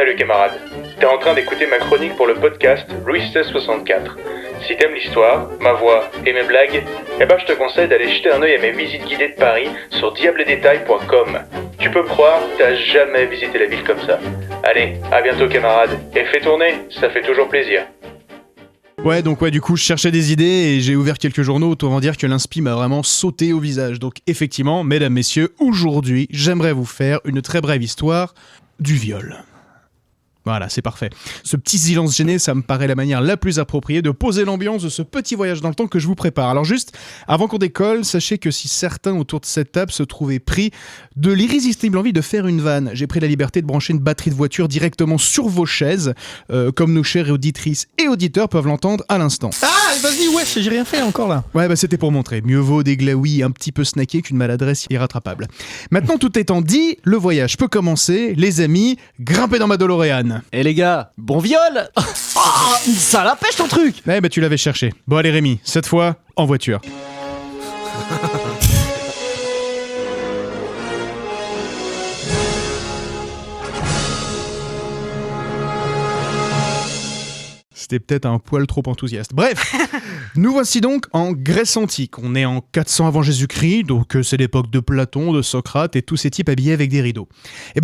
Salut camarade, t'es en train d'écouter ma chronique pour le podcast Louis XVI 64. Si t'aimes l'histoire, ma voix et mes blagues, je te conseille d'aller jeter un œil à mes visites guidées de Paris sur diabledetail.com. Tu peux me croire, t'as jamais visité la ville comme ça. Allez, à bientôt camarade, et fais tourner, ça fait toujours plaisir. Donc du coup, je cherchais des idées et j'ai ouvert quelques journaux, autant dire que l'inspi m'a vraiment sauté au visage. Donc effectivement, mesdames, messieurs, aujourd'hui, j'aimerais vous faire une très brève histoire du viol. Voilà, c'est parfait. Ce petit silence gêné, ça me paraît la manière la plus appropriée de poser l'ambiance de ce petit voyage dans le temps que je vous prépare. Alors juste, avant qu'on décolle, sachez que si certains autour de cette table se trouvaient pris de l'irrésistible envie de faire une vanne, j'ai pris la liberté de brancher une batterie de voiture directement sur vos chaises, comme nos chères auditrices et auditeurs peuvent l'entendre à l'instant. Ah, vas-y, ouais, j'ai rien fait encore là. Ouais, c'était pour montrer. Mieux vaut des glaouis un petit peu snackés qu'une maladresse irrattrapable. Maintenant, tout étant dit, le voyage peut commencer. Les amis, grimpez dans ma DeLorean. Eh les gars, bon viol. Ça la pêche ton truc. Tu l'avais cherché. Bon allez Rémi, cette fois, en voiture. C'était peut-être un poil trop enthousiaste. Bref, nous voici donc en Grèce antique. On est en 400 avant Jésus-Christ, donc c'est l'époque de Platon, de Socrate et tous ces types habillés avec des rideaux.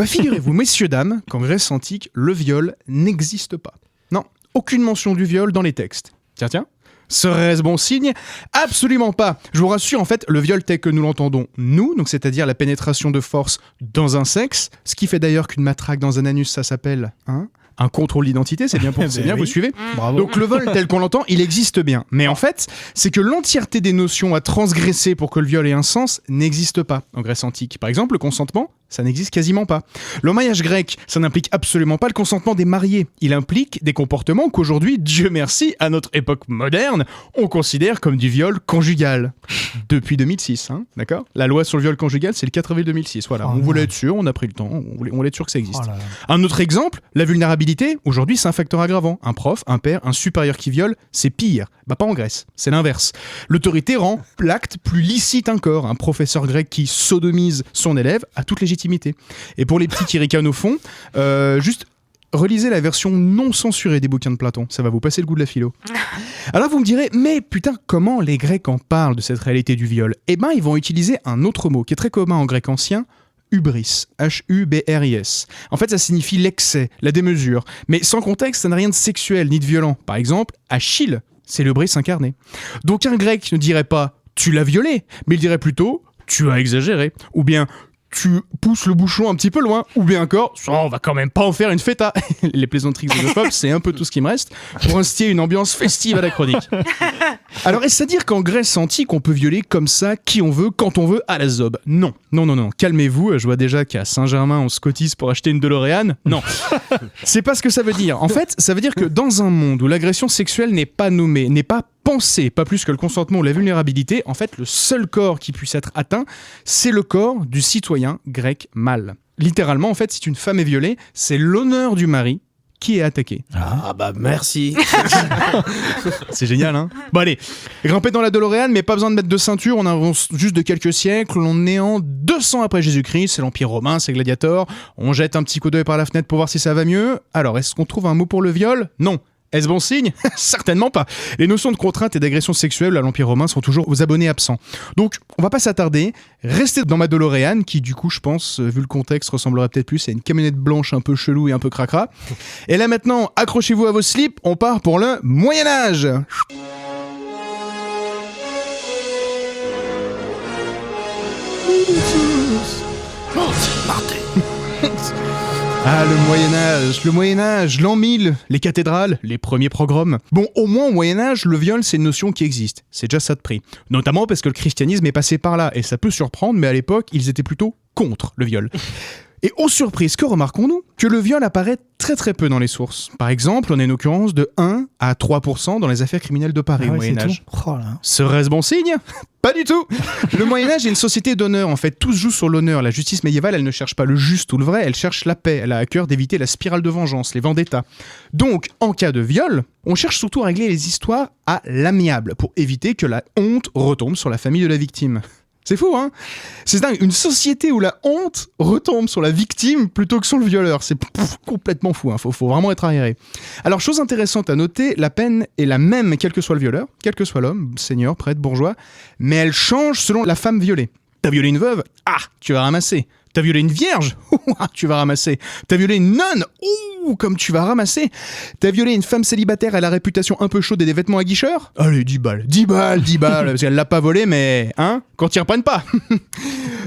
Figurez-vous, messieurs, dames, qu'en Grèce antique, le viol n'existe pas. Non, aucune mention du viol dans les textes. Tiens. Serait-ce bon signe ? Absolument pas. Je vous rassure, en fait, le viol tel que nous l'entendons, nous, donc c'est-à-dire la pénétration de force dans un sexe, ce qui fait d'ailleurs qu'une matraque dans un anus, ça s'appelle un contrôle d'identité, c'est bien, vous suivez ? Bravo. Donc le vol tel qu'on l'entend, il existe bien. Mais en fait, c'est que l'entièreté des notions à transgresser pour que le viol ait un sens n'existe pas en Grèce antique. Par exemple, le consentement, ça n'existe quasiment pas. Le mariage grec, ça n'implique absolument pas le consentement des mariés. Il implique des comportements qu'aujourd'hui, Dieu merci, à notre époque moderne, on considère comme du viol conjugal. Depuis 2006, d'accord ? La loi sur le viol conjugal, c'est le 4 avril 2006. Voilà, on voulait être sûr, on a pris le temps, on voulait être sûr que ça existe. Un autre exemple, la vulnérabilité, aujourd'hui, c'est un facteur aggravant. Un prof, un père, un supérieur qui viole, c'est pire. Pas en Grèce, c'est l'inverse. L'autorité rend l'acte plus licite encore. Un professeur grec qui sodomise son élève a toute légitimité. Et pour les petits qui ricanent au fond, juste relisez la version non censurée des bouquins de Platon, ça va vous passer le goût de la philo. Alors vous me direz, mais putain, comment les Grecs en parlent de cette réalité du viol ? Ils vont utiliser un autre mot qui est très commun en grec ancien, hubris, H-U-B-R-I-S. En fait, ça signifie l'excès, la démesure. Mais sans contexte, ça n'a rien de sexuel ni de violent. Par exemple, Achille, c'est le bris incarné. Donc un grec ne dirait pas « tu l'as violé », mais il dirait plutôt « tu as exagéré » ou bien « tu pousses le bouchon un petit peu loin » ou bien encore « on va quand même pas en faire une feta ». Les plaisanteries xénophobes, c'est un peu tout ce qui me reste pour instiller une ambiance festive à la chronique. Alors, est-ce à dire qu'en Grèce antique, on peut violer comme ça qui on veut, quand on veut, à la zob ? Non, calmez-vous, je vois déjà qu'à Saint-Germain, on se cotise pour acheter une DeLorean. Non, c'est pas ce que ça veut dire. En fait, ça veut dire que dans un monde où l'agression sexuelle n'est pas nommée, n'est pas pensée, pas plus que le consentement ou la vulnérabilité, en fait, le seul corps qui puisse être atteint, c'est le corps du citoyen grec mâle. Littéralement, en fait, si une femme est violée, c'est l'honneur du mari qui est attaqué. Merci. C'est génial, hein ? Bon allez, grimpez dans la DeLorean, mais pas besoin de mettre de ceinture, on avance juste de quelques siècles, on est en 200 après Jésus-Christ, c'est l'Empire romain, c'est Gladiator, on jette un petit coup d'œil par la fenêtre pour voir si ça va mieux. Alors, est-ce qu'on trouve un mot pour le viol ? Non. Est-ce bon signe ? Certainement pas. Les notions de contrainte et d'agression sexuelle à l'Empire romain sont toujours aux abonnés absents. Donc, on va pas s'attarder. Restez dans ma DeLorean, qui du coup, je pense, vu le contexte, ressemblerait peut-être plus à une camionnette blanche un peu chelou et un peu cracra. Et là maintenant, accrochez-vous à vos slips, on part pour le Moyen-Âge. Ah, le Moyen-Âge, l'an 1000, les cathédrales, les premiers pogroms. Bon, au moins au Moyen-Âge, le viol, c'est une notion qui existe. C'est déjà ça de prix. Notamment parce que le christianisme est passé par là, et ça peut surprendre, mais à l'époque, ils étaient plutôt contre le viol. Et aux surprises, que remarquons-nous ? Que le viol apparaît très très peu dans les sources. Par exemple, on a une occurrence de 1 à 3% dans les affaires criminelles de Paris au Moyen-Âge. Serait-ce bon signe ? Pas du tout. Le Moyen-Âge est une société d'honneur, en fait. Tout se joue sur l'honneur. La justice médiévale, elle ne cherche pas le juste ou le vrai, elle cherche la paix. Elle a à cœur d'éviter la spirale de vengeance, les vendettas. Donc, en cas de viol, on cherche surtout à régler les histoires à l'amiable, pour éviter que la honte retombe sur la famille de la victime. C'est fou, hein? C'est dingue. Une société où la honte retombe sur la victime plutôt que sur le violeur. C'est complètement fou, hein. Faut vraiment être arriéré. Alors, chose intéressante à noter, la peine est la même quel que soit le violeur, quel que soit l'homme, seigneur, prêtre, bourgeois, mais elle change selon la femme violée. T'as violé une veuve? Ah, tu vas ramasser. T'as violé une vierge? Tu vas ramasser. T'as violé une nonne? Comme tu vas ramasser. T'as violé une femme célibataire à la réputation un peu chaude et des vêtements aguicheurs? Allez, 10 balles, parce qu'elle l'a pas volé, mais quand ils reprennent pas.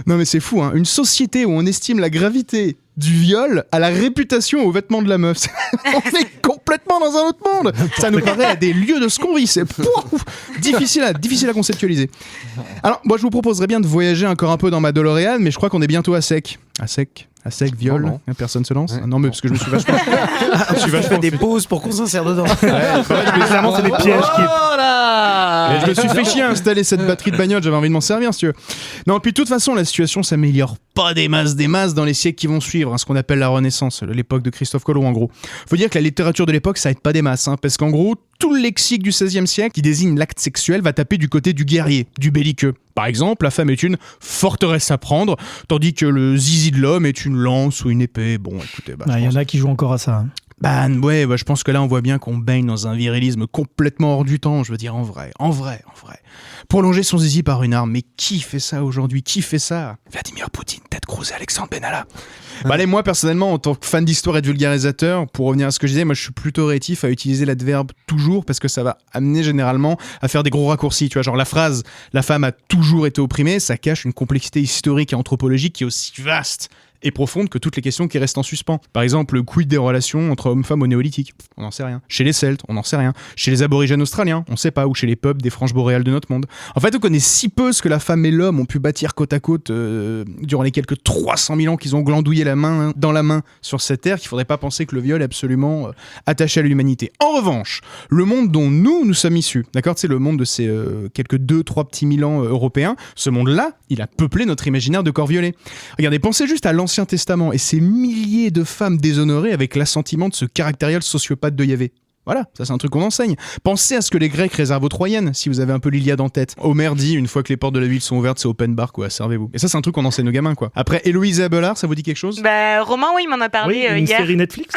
Non mais c'est fou, hein. Une société où on estime la gravité du viol à la réputation aux vêtements de la meuf. On est complètement dans un autre monde. Ça nous paraît à des lieux de sconnerie. C'est difficile à conceptualiser. Alors, moi, je vous proposerais bien de voyager encore un peu dans ma DeLorean, mais je crois qu'on est bientôt à sec. À sec, viol, non. Personne se lance. Ouais. Non, mais parce que je me suis vachement... Je fais des pauses pour qu'on s'insère dedans. Clairement, c'est des pièges qui. Oh là Et je me suis fait chier à installer cette batterie de bagnole, j'avais envie de m'en servir si tu veux. Non, puis de toute façon, la situation s'améliore pas des masses dans les siècles qui vont suivre, hein, ce qu'on appelle la Renaissance, l'époque de Christophe Colomb en gros. Faut dire que la littérature de l'époque, ça aide pas des masses, hein, parce qu'en gros, tout le lexique du XVIe siècle qui désigne l'acte sexuel va taper du côté du guerrier, du belliqueux. Par exemple, la femme est une forteresse à prendre, tandis que le zizi de l'homme est une lance ou une épée. Bon, écoutez, Il y en a qui jouent encore à ça. Hein. Je pense que là, on voit bien qu'on baigne dans un virilisme complètement hors du temps. Je veux dire, en vrai. Prolonger son zizi par une arme, mais qui fait ça aujourd'hui? Qui fait ça? Vladimir Poutine, Ted Cruz et Alexandre Benalla. Allez, moi, personnellement, en tant que fan d'histoire et de vulgarisateur, pour revenir à ce que je disais, moi, je suis plutôt rétif à utiliser l'adverbe toujours, parce que ça va amener généralement à faire des gros raccourcis. Tu vois, genre la phrase « la femme a toujours été opprimée », ça cache une complexité historique et anthropologique qui est aussi vaste et profonde que toutes les questions qui restent en suspens. Par exemple, quid des relations entre hommes-femmes au néolithique? On n'en sait rien. Chez les Celtes, on n'en sait rien. Chez les aborigènes australiens, on ne sait pas. Ou chez les peuples des franges boréales de notre monde. En fait, on connaît si peu ce que la femme et l'homme ont pu bâtir côte à côte durant les quelques 300 000 ans qu'ils ont glandouillé la main dans la main sur cette terre, qu'il ne faudrait pas penser que le viol est absolument attaché à l'humanité. En revanche, le monde dont nous sommes issus, d'accord, c'est le monde de ces quelques 2-3 petits mille ans européens, ce monde-là, il a peuplé notre imaginaire de corps violés. Regardez, pensez juste à l'Ancien Testament et ces milliers de femmes déshonorées avec l'assentiment de ce caractériel sociopathe de Yahvé. Voilà, ça c'est un truc qu'on enseigne. Pensez à ce que les Grecs réservent aux Troyennes, si vous avez un peu l'Iliade en tête. Homère dit, une fois que les portes de la ville sont ouvertes, c'est open bar, quoi, servez-vous. Et ça c'est un truc qu'on enseigne aux gamins, quoi. Après, Héloïse et Abelard, ça vous dit quelque chose? Romain, oui, il m'en a parlé Une hier. série Netflix.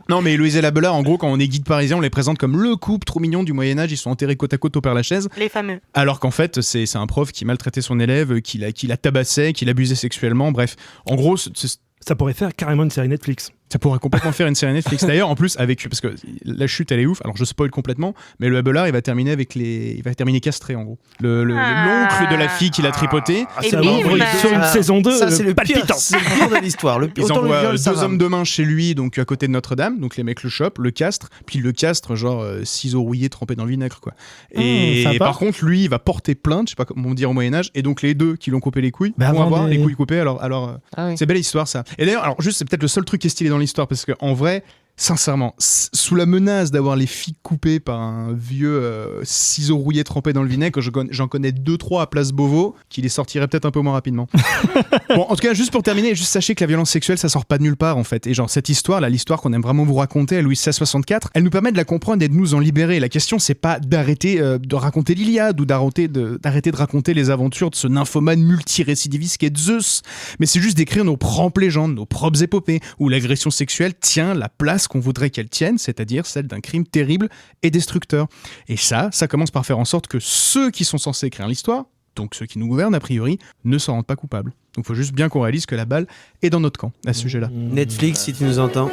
Non, mais Héloïse et Abelard, en gros, quand on est guide parisien, on les présente comme le couple trop mignon du Moyen-Âge, ils sont enterrés côte à côte au Père-Lachaise. Les fameux. Alors qu'en fait, c'est un prof qui maltraitait son élève, qui la tabassait, qui l'abusait sexuellement, bref. En gros, Ça pourrait faire carrément une série Netflix. ça pourrait complètement faire une série Netflix. D'ailleurs, en plus, parce que la chute, elle est ouf. Alors, je spoil complètement, mais le Abelard, il va terminer castré, en gros. L'oncle de la fille qu'il a tripoté. Et ça bim ouvre sur une saison 2 Ça, c'est le pire, palpitant. c'est le pire de l'histoire. Ils Autant le envoient viol, ça deux va. hommes de main chez lui, donc à côté de Notre-Dame. Donc les mecs le chopent, le castrent, puis le castrent, genre ciseaux rouillés trempés dans le vinaigre, quoi. Et sympa. par contre, lui, il va porter plainte, je sais pas comment dire au Moyen-Âge, et donc les deux qui l'ont coupé les couilles Mais vont avant avoir des- les couilles coupées. Alors Ah oui. c'est belle histoire, ça. Et d'ailleurs, alors juste, c'est peut-être le seul truc qui est stylé dans l'histoire, parce qu'en vrai, sincèrement, sous la menace d'avoir les filles coupées par un vieux ciseau rouillé trempé dans le vinaigre, j'en connais 2-3 à Place Beauvau qui les sortiraient peut-être un peu moins rapidement. Bon, en tout cas, juste pour terminer, juste sachez que la violence sexuelle, ça sort pas de nulle part en fait. Et genre, cette histoire, là, l'histoire qu'on aime vraiment vous raconter à Louis XVI 64, elle nous permet de la comprendre et de nous en libérer. La question, c'est pas d'arrêter de raconter l'Iliade ou d'arrêter de raconter les aventures de ce nymphomane multirécidiviste qui est Zeus, mais c'est juste d'écrire nos propres légendes, nos propres épopées, où l'agression sexuelle tient la place qu'on voudrait qu'elle tienne, c'est-à-dire celle d'un crime terrible et destructeur. Et ça commence par faire en sorte que ceux qui sont censés écrire l'histoire, donc ceux qui nous gouvernent a priori, ne s'en rendent pas coupables. Donc il faut juste bien qu'on réalise que la balle est dans notre camp à ce sujet-là. Netflix, si tu nous entends.